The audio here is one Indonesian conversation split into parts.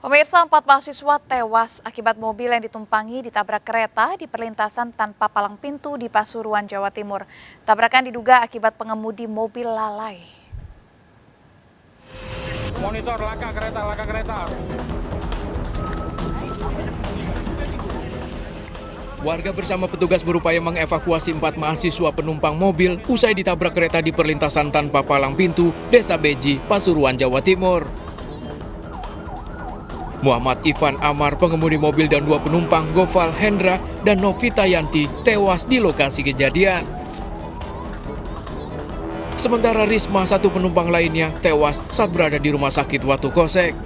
Pemirsa, 4 mahasiswa tewas akibat mobil yang ditumpangi ditabrak kereta di perlintasan tanpa palang pintu di Pasuruan, Jawa Timur. Tabrakan diduga akibat pengemudi mobil lalai. Monitor laka kereta. Warga bersama petugas berupaya mengevakuasi 4 mahasiswa penumpang mobil usai ditabrak kereta di perlintasan tanpa palang pintu, Desa Beji, Pasuruan, Jawa Timur. Muhammad Ivan Amar, pengemudi mobil, dan 2 penumpang, Gofal Hendra dan Novita Yanti, tewas di lokasi kejadian. Sementara Risma, 1 penumpang lainnya, tewas saat berada di rumah sakit Watu Kosek.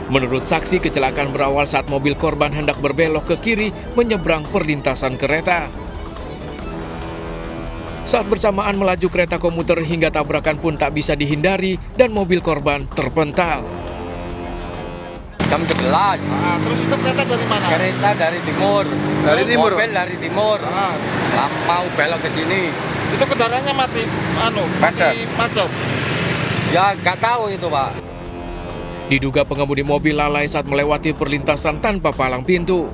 Menurut saksi, kecelakaan berawal saat mobil korban hendak berbelok ke kiri menyeberang perlintasan kereta. Saat bersamaan melaju kereta komuter hingga tabrakan pun tak bisa dihindari dan mobil korban terpental. Jam 11. Terus itu kereta dari mana? Kereta dari timur. Dari timur? Mobil dari timur. Mau belok ke sini. Itu kendaraannya mati macet. Ya nggak tahu itu, Pak. Diduga pengemudi mobil lalai saat melewati perlintasan tanpa palang pintu.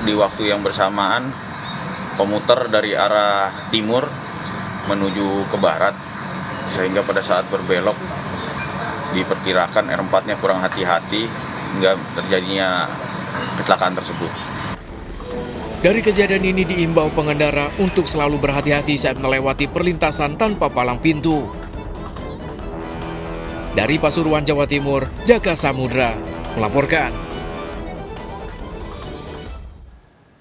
Di waktu yang bersamaan, komuter dari arah timur menuju ke barat, sehingga pada saat berbelok diperkirakan R4-nya kurang hati-hati hingga terjadinya kecelakaan tersebut. Dari kejadian ini diimbau pengendara untuk selalu berhati-hati saat melewati perlintasan tanpa palang pintu. Dari Pasuruan, Jawa Timur, Jaka Samudra melaporkan.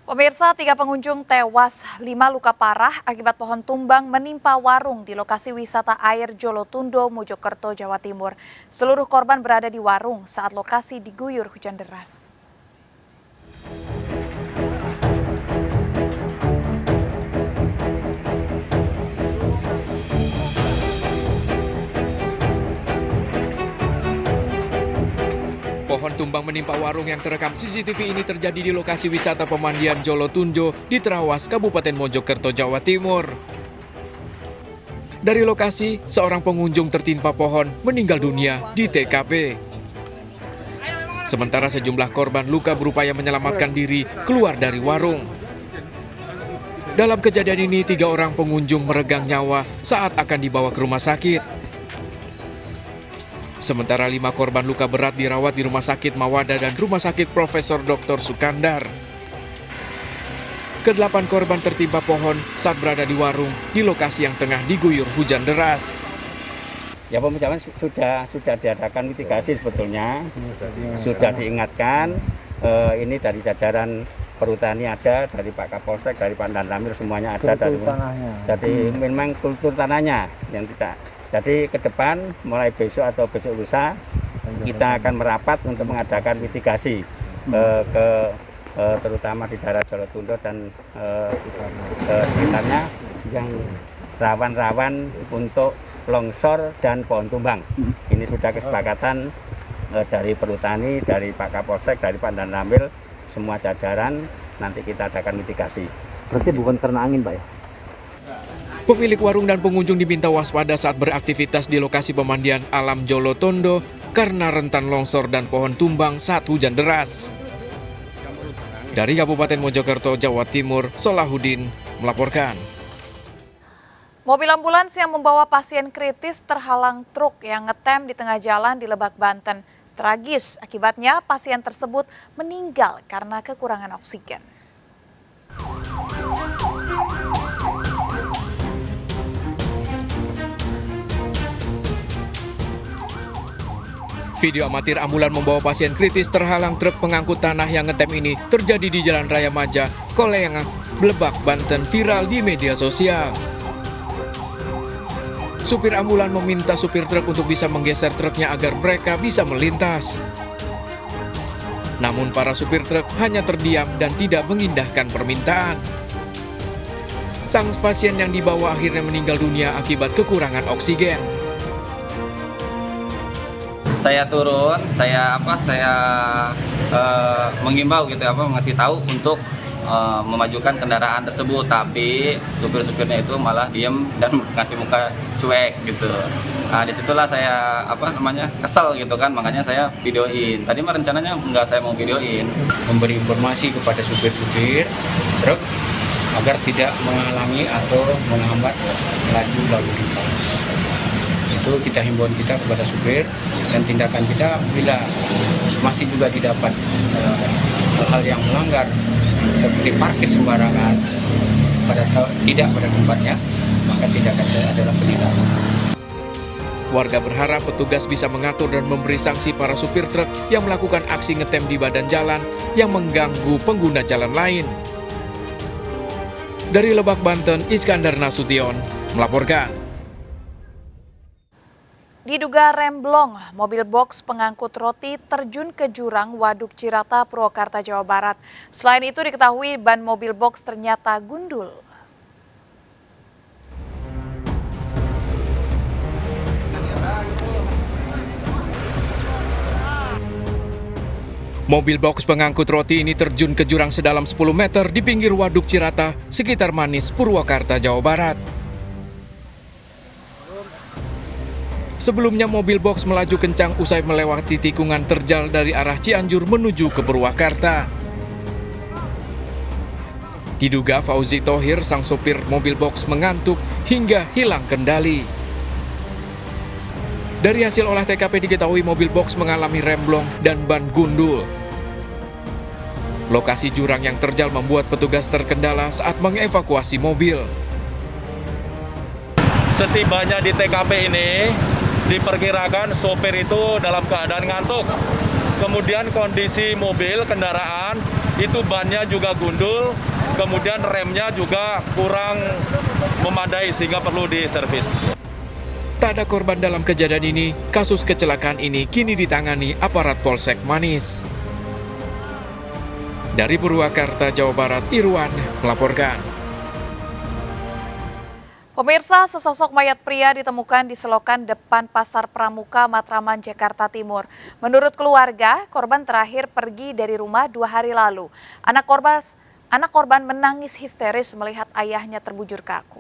Pemirsa, 3 pengunjung tewas, 5 luka parah akibat pohon tumbang menimpa warung di lokasi wisata air Jolotundo, Mojokerto, Jawa Timur. Seluruh korban berada di warung saat lokasi diguyur hujan deras. Pohon tumbang menimpa warung yang terekam CCTV ini terjadi di lokasi wisata pemandian Jolotundo di Trawas, Kabupaten Mojokerto, Jawa Timur. Dari lokasi, seorang pengunjung tertimpa pohon meninggal dunia di TKP. Sementara sejumlah korban luka berupaya menyelamatkan diri keluar dari warung. Dalam kejadian ini, 3 orang pengunjung meregang nyawa saat akan dibawa ke rumah sakit. Sementara 5 korban luka berat dirawat di Rumah Sakit Mawada dan Rumah Sakit Profesor Dr. Sukandar. Ke-8 korban tertimpa pohon saat berada di warung di lokasi yang tengah diguyur hujan deras. Ya, pemecahan sudah diadakan mitigasi sebetulnya, sudah diingatkan. Ini dari jajaran perhutani ada, dari Pak Kapolsek, dari Pak Danramil semuanya ada. Jadi memang kultur tanahnya yang tidak. Jadi ke depan mulai besok atau besok lusa kita akan merapat untuk mengadakan mitigasi terutama di daerah Jolotundo dan sekitarnya yang rawan-rawan untuk longsor dan pohon tumbang. Ini sudah kesepakatan dari perhutani, dari Pak Kapolsek, dari Pak Danramil, semua jajaran nanti kita adakan mitigasi. Berarti bukan karena angin, Pak, ya? Pemilik warung dan pengunjung diminta waspada saat beraktivitas di lokasi pemandian alam Jolotundo karena rentan longsor dan pohon tumbang saat hujan deras. Dari Kabupaten Mojokerto, Jawa Timur, Solahuddin melaporkan. Mobil ambulans yang membawa pasien kritis terhalang truk yang ngetem di tengah jalan di Lebak, Banten. Tragis, akibatnya pasien tersebut meninggal karena kekurangan oksigen. Video amatir ambulan membawa pasien kritis terhalang truk pengangkut tanah yang ngetem ini terjadi di Jalan Raya Maja, Kolengah, Lebak, Banten viral di media sosial. Supir ambulan meminta supir truk untuk bisa menggeser truknya agar mereka bisa melintas. Namun para supir truk hanya terdiam dan tidak mengindahkan permintaan. Sang pasien yang dibawa akhirnya meninggal dunia akibat kekurangan oksigen. Saya turun, saya mengimbau gitu ngasih tahu untuk memajukan kendaraan tersebut, tapi supir-supirnya itu malah diem dan ngasih muka cuek gitu. Nah, disitulah saya kesel gitu kan, makanya saya videoin. Tadi mah rencananya nggak saya mau videoin. Memberi informasi kepada supir-supir truk agar tidak menghalangi atau menghambat laju lalu lintas. Itu kita himbauan kita kepada supir, dan tindakan kita bila masih juga didapat hal-hal yang melanggar seperti parkir sembarangan tidak pada tempatnya, maka tindakan adalah penindakan. Warga berharap petugas bisa mengatur dan memberi sanksi para supir truk yang melakukan aksi ngetem di badan jalan yang mengganggu pengguna jalan lain. Dari Lebak, Banten, Iskandar Nasution melaporkan. Diduga remblong, mobil box pengangkut roti terjun ke jurang Waduk Cirata, Purwakarta, Jawa Barat. Selain itu diketahui ban mobil box ternyata gundul. Mobil box pengangkut roti ini terjun ke jurang sedalam 10 meter di pinggir Waduk Cirata, sekitar Manis, Purwakarta, Jawa Barat. Sebelumnya mobil box melaju kencang usai melewati tikungan terjal dari arah Cianjur menuju ke Purwakarta. Diduga Fauzi Thohir, sang sopir mobil box, mengantuk hingga hilang kendali. Dari hasil olah TKP diketahui mobil box mengalami remblong dan ban gundul. Lokasi jurang yang terjal membuat petugas terkendala saat mengevakuasi mobil. Setibanya di TKP ini, diperkirakan sopir itu dalam keadaan ngantuk. Kemudian kondisi mobil, kendaraan, itu bannya juga gundul. Kemudian remnya juga kurang memadai sehingga perlu diservis. Tak ada korban dalam kejadian ini, kasus kecelakaan ini kini ditangani aparat Polsek Manis. Dari Purwakarta, Jawa Barat, Irwan melaporkan. Pemirsa, sesosok mayat pria ditemukan di selokan depan Pasar Pramuka, Matraman, Jakarta Timur. Menurut keluarga, korban terakhir pergi dari rumah 2 hari lalu. Anak korban menangis histeris melihat ayahnya terbujur kaku.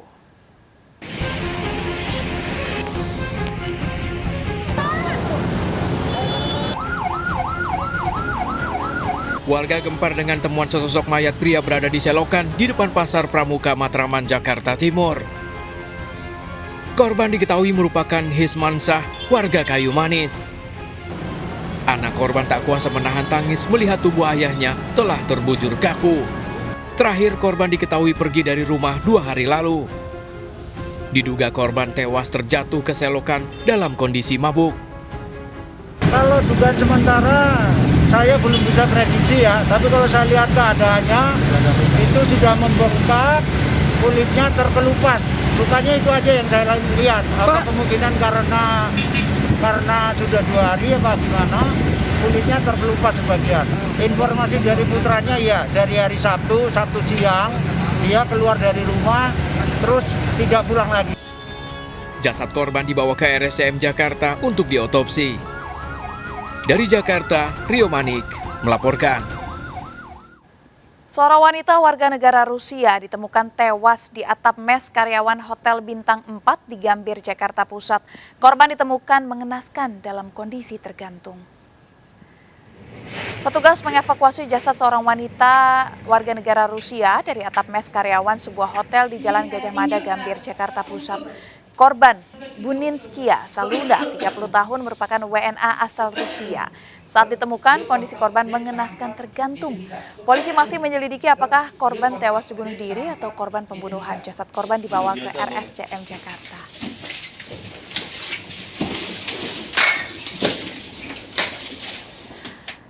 Warga gempar dengan temuan sesosok mayat pria berada di selokan di depan Pasar Pramuka, Matraman, Jakarta Timur. Korban diketahui merupakan Hismansah, warga Kayu Manis. Anak korban tak kuasa menahan tangis melihat tubuh ayahnya telah terbujur kaku. Terakhir korban diketahui pergi dari rumah 2 hari lalu. Diduga korban tewas terjatuh ke selokan dalam kondisi mabuk. Kalau dugaan sementara saya belum bisa prediksi ya, tapi kalau saya lihat keadaannya itu sudah membengkak, kulitnya terkelupas. Lukanya itu aja yang saya lihat. Apa kemungkinan karena sudah 2 hari apa gimana, kulitnya terkelupas sebagian. Informasi dari putranya ya, dari hari Sabtu siang dia keluar dari rumah terus tidak pulang lagi. Jasad korban dibawa ke RSCM Jakarta untuk diotopsi. Dari Jakarta, Rio Manik melaporkan. Seorang wanita warga negara Rusia ditemukan tewas di atap mes karyawan Hotel Bintang 4 di Gambir, Jakarta Pusat. Korban ditemukan mengenaskan dalam kondisi tergantung. Petugas mengevakuasi jasad seorang wanita warga negara Rusia dari atap mes karyawan sebuah hotel di Jalan Gajah Mada, Gambir, Jakarta Pusat. Korban, Buninskia Saluna, 30 tahun, merupakan WNA asal Rusia. Saat ditemukan, kondisi korban mengenaskan tergantung. Polisi masih menyelidiki apakah korban tewas dibunuh diri atau korban pembunuhan. Jasad korban dibawa ke RSCM Jakarta.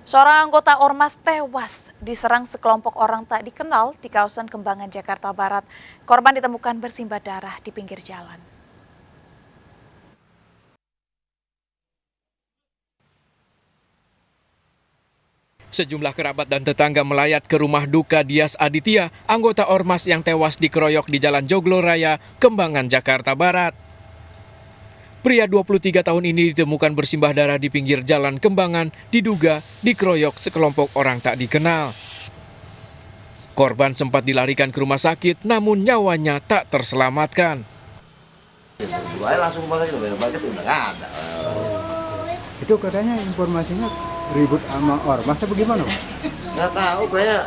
Seorang anggota Ormas tewas diserang sekelompok orang tak dikenal di kawasan Kembangan, Jakarta Barat. Korban ditemukan bersimbah darah di pinggir jalan. Sejumlah kerabat dan tetangga melayat ke rumah duka Dias Aditya, anggota Ormas yang tewas dikeroyok di Jalan Joglo Raya, Kembangan, Jakarta Barat. Pria 23 tahun ini ditemukan bersimbah darah di pinggir jalan Kembangan, diduga dikeroyok sekelompok orang tak dikenal. Korban sempat dilarikan ke rumah sakit, namun nyawanya tak terselamatkan. Saya langsung ke rumah sakit, udah nggak ada. Itu katanya informasinya ribut sama ormas atau bagaimana? Nggak tahu, kayaknya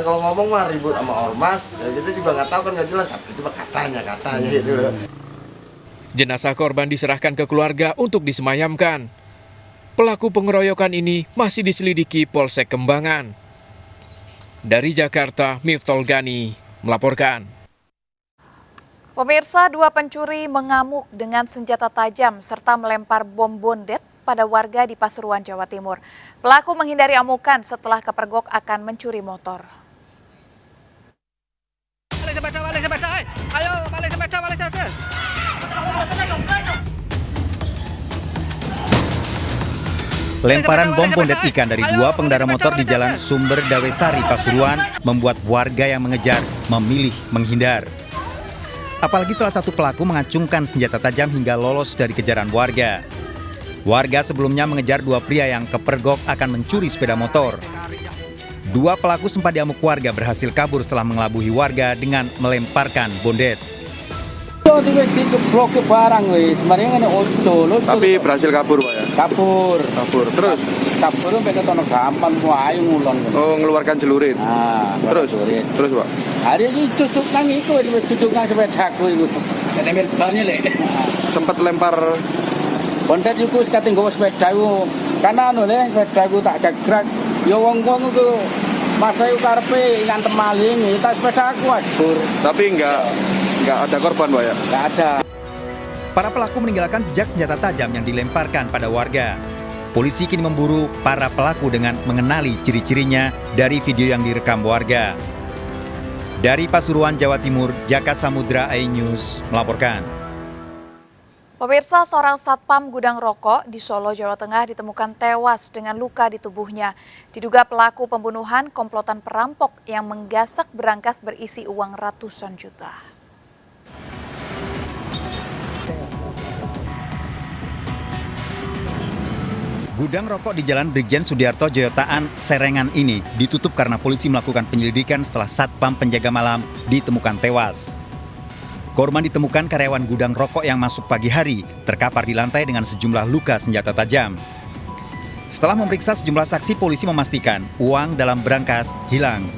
kalau ngomong mah ribut sama ormas, ya kita juga nggak tahu kan, nggak jelas. Itu mah katanya gitu. Jenazah korban diserahkan ke keluarga untuk disemayamkan. Pelaku pengeroyokan ini masih diselidiki Polsek Kembangan. Dari Jakarta, Miftol Gani melaporkan. Pemirsa, 2 pencuri mengamuk dengan senjata tajam serta melempar bom bondet pada warga di Pasuruan, Jawa Timur. Pelaku menghindari amukan setelah kepergok akan mencuri motor. Lemparan bom bondet ikan dari 2 pengendara motor di Jalan Sumber Dawesari, Pasuruan membuat warga yang mengejar memilih menghindar. Apalagi salah satu pelaku mengacungkan senjata tajam hingga lolos dari kejaran warga. Warga sebelumnya mengejar 2 pria yang kepergok akan mencuri sepeda motor. 2 pelaku sempat diamuk warga berhasil kabur setelah mengelabui warga dengan melemparkan bondet. Tapi berhasil kabur, Pak ya? Kabur. Terus? Kabur sampai ke tono gampang, ayo ngulon. Oh, ngeluarkan celurit. Nah, Terus, Pak? Hari ini cucuk nang iku, cucuk nang sepedaku iku. Ketempel barnya lek. Sempat lempar bondet iku sekate nggawa sepeda iku. Karena le sepeda iku tak jagrak. Ya wong-wong iku masa iku karepe ngantem maling, tak sepeda aku ajur. Tapi enggak ada korban, Pak ya? Enggak ada. Para pelaku meninggalkan jejak senjata tajam yang dilemparkan pada warga. Polisi kini memburu para pelaku dengan mengenali ciri-cirinya dari video yang direkam warga. Dari Pasuruan, Jawa Timur, Jaka Samudra iNews melaporkan. Pemirsa, seorang satpam gudang rokok di Solo, Jawa Tengah ditemukan tewas dengan luka di tubuhnya. Diduga pelaku pembunuhan komplotan perampok yang menggasak berangkas berisi uang ratusan juta. Gudang rokok di Jalan Brigjen Sudiarto Joyotaan, Serengan ini ditutup karena polisi melakukan penyelidikan setelah satpam penjaga malam ditemukan tewas. Korban ditemukan karyawan gudang rokok yang masuk pagi hari, terkapar di lantai dengan sejumlah luka senjata tajam. Setelah memeriksa sejumlah saksi, polisi memastikan uang dalam berangkas hilang.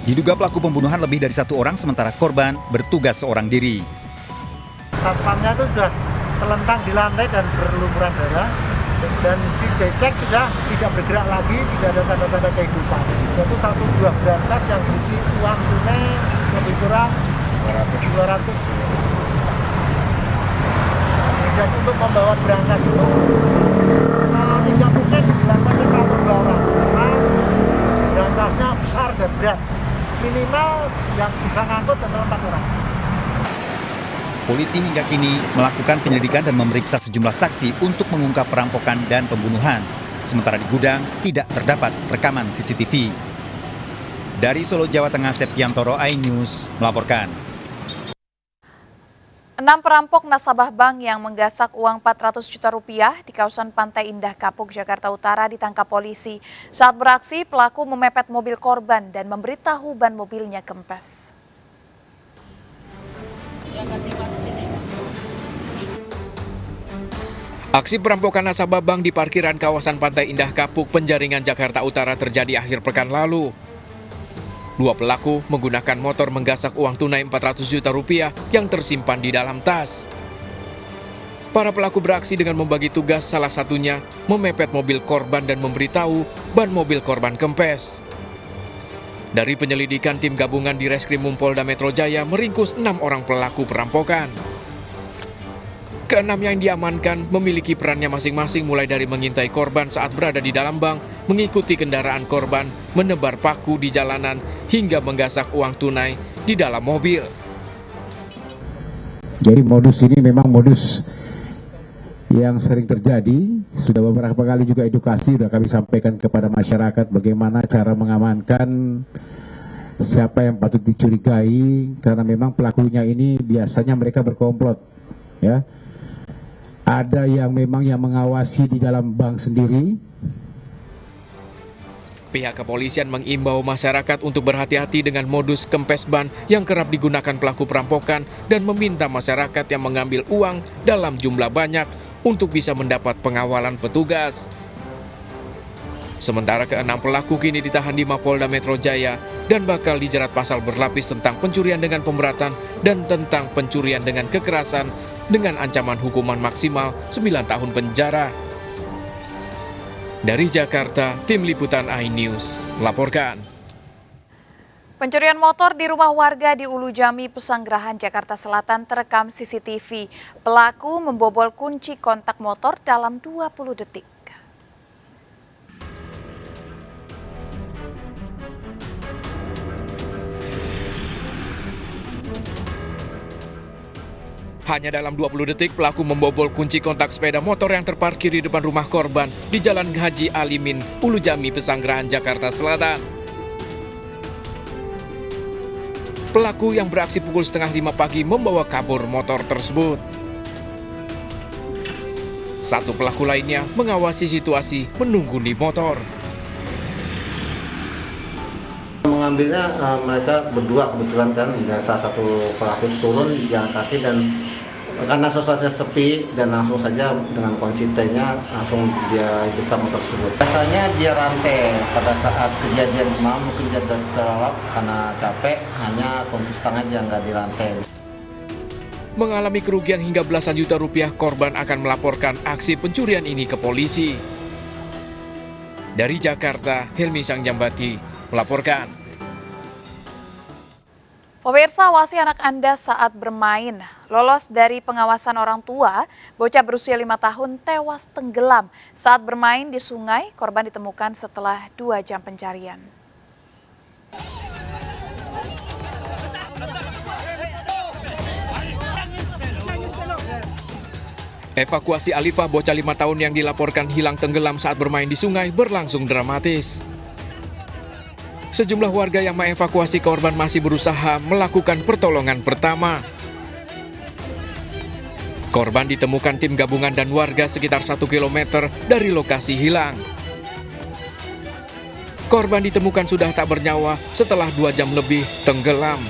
Diduga pelaku pembunuhan lebih dari 1 orang, sementara korban bertugas seorang diri. Satpamnya itu sudah terlentang di lantai dan berlumuran darah. Dan dicek sudah tidak bergerak lagi, tidak ada tanda-tanda kehidupan. Yaitu 1 buah berangkas yang berisi uang tunai lebih kurang 270 juta. Dan untuk membawa berangkas itu tidak mungkin dilakukan oleh 1-2 orang, karena berangkasnya besar dan berat. Minimal yang bisa ngangkut adalah 4 orang. Polisi hingga kini melakukan penyelidikan dan memeriksa sejumlah saksi untuk mengungkap perampokan dan pembunuhan. Sementara di gudang tidak terdapat rekaman CCTV. Dari Solo, Jawa Tengah, Septiantoro iNews melaporkan. 6 perampok nasabah bank yang menggasak uang 400 juta rupiah di kawasan Pantai Indah Kapuk, Jakarta Utara ditangkap polisi. Saat beraksi, pelaku memepet mobil korban dan memberitahu ban mobilnya kempes. Aksi perampokan nasabah bank di parkiran kawasan Pantai Indah Kapuk, Penjaringan, Jakarta Utara terjadi akhir pekan lalu. 2 pelaku menggunakan motor menggasak uang tunai 400 juta rupiah yang tersimpan di dalam tas. Para pelaku beraksi dengan membagi tugas, salah satunya memepet mobil korban dan memberitahu ban mobil korban kempes. Dari penyelidikan tim gabungan di Reskrimum Polda Metro Jaya meringkus 6 orang pelaku perampokan. Ke-6 yang diamankan memiliki perannya masing-masing, mulai dari mengintai korban saat berada di dalam bank, mengikuti kendaraan korban, menebar paku di jalanan, hingga menggasak uang tunai di dalam mobil. Jadi modus ini memang modus yang sering terjadi. Sudah beberapa kali juga edukasi sudah kami sampaikan kepada masyarakat bagaimana cara mengamankan siapa yang patut dicurigai, karena memang pelakunya ini biasanya mereka berkomplot, ya. Ada yang memang yang mengawasi di dalam bank sendiri. Pihak kepolisian mengimbau masyarakat untuk berhati-hati dengan modus kempes ban yang kerap digunakan pelaku perampokan dan meminta masyarakat yang mengambil uang dalam jumlah banyak untuk bisa mendapat pengawalan petugas. Sementara ke-6 pelaku kini ditahan di Mapolda Metro Jaya dan bakal dijerat pasal berlapis tentang pencurian dengan pemberatan dan tentang pencurian dengan kekerasan dengan ancaman hukuman maksimal 9 tahun penjara. Dari Jakarta, Tim Liputan iNews melaporkan. Pencurian motor di rumah warga di Ulu Jami, Pesanggerahan, Jakarta Selatan terekam CCTV. Pelaku membobol kunci kontak motor dalam 20 detik. Hanya dalam 20 detik, pelaku membobol kunci kontak sepeda motor yang terparkir di depan rumah korban di Jalan Haji Alimin, Ulu Jami, Pesanggerahan, Jakarta Selatan. Pelaku yang beraksi pukul 4:30 pagi membawa kabur motor tersebut. Satu pelaku lainnya mengawasi situasi menunggu di motor. Mengambilnya mereka berdua kebetulan kan, salah satu pelaku turun di jalan kaki dan karena suasananya sepi dan langsung saja dengan kunci T-nya langsung dia hidupkan motor tersebut. Biasanya dia rantai pada saat kejadian semalam mungkin dia terlelap karena capek, hanya kunci stang aja nggak dirantai. Mengalami kerugian hingga belasan juta rupiah, korban akan melaporkan aksi pencurian ini ke polisi. Dari Jakarta, Helmi Sangjambati melaporkan. Pemirsa, awasi anak Anda saat bermain. Lolos dari pengawasan orang tua, bocah berusia 5 tahun tewas tenggelam saat bermain di sungai. Korban ditemukan setelah 2 jam pencarian. Evakuasi Alifah, bocah 5 tahun yang dilaporkan hilang tenggelam saat bermain di sungai, berlangsung dramatis. Sejumlah warga yang mengevakuasi korban masih berusaha melakukan pertolongan pertama. Korban ditemukan tim gabungan dan warga sekitar 1 km dari lokasi hilang. Korban ditemukan sudah tak bernyawa setelah 2 jam lebih tenggelam.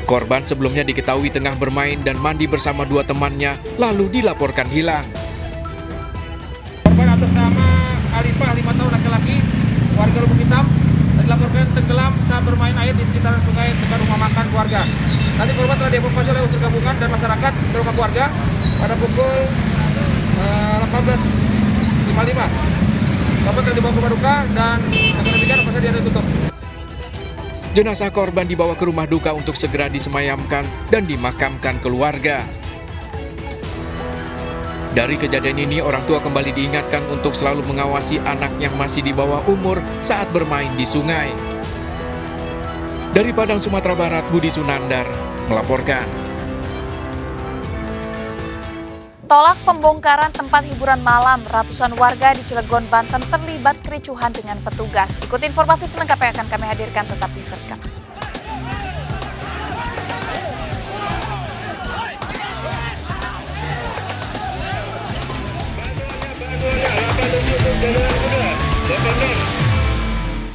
Korban sebelumnya diketahui tengah bermain dan mandi bersama 2 temannya, lalu dilaporkan hilang. Korban atas nama Alifah, 5 tahun, laki-laki, warga Lubuk Hitam, dilaporkan tenggelam saat bermain air di sekitaran sungai dekat rumah makan keluarga. Tadi korban telah dievakuasi oleh unsur gabungan dan masyarakat ke rumah keluarga pada pukul 18.55. Korban telah dibawa ke rumah duka dan dengan demikian operasi dia ditutup. Jenazah korban dibawa ke rumah duka untuk segera disemayamkan dan dimakamkan keluarga. Dari kejadian ini, orang tua kembali diingatkan untuk selalu mengawasi anak yang masih di bawah umur saat bermain di sungai. Dari Padang, Sumatera Barat, Budi Sunandar melaporkan. Tolak pembongkaran tempat hiburan malam, ratusan warga di Cilegon, Banten terlibat kericuhan dengan petugas. Ikut informasi selengkapnya akan kami hadirkan, tetap di Serkan.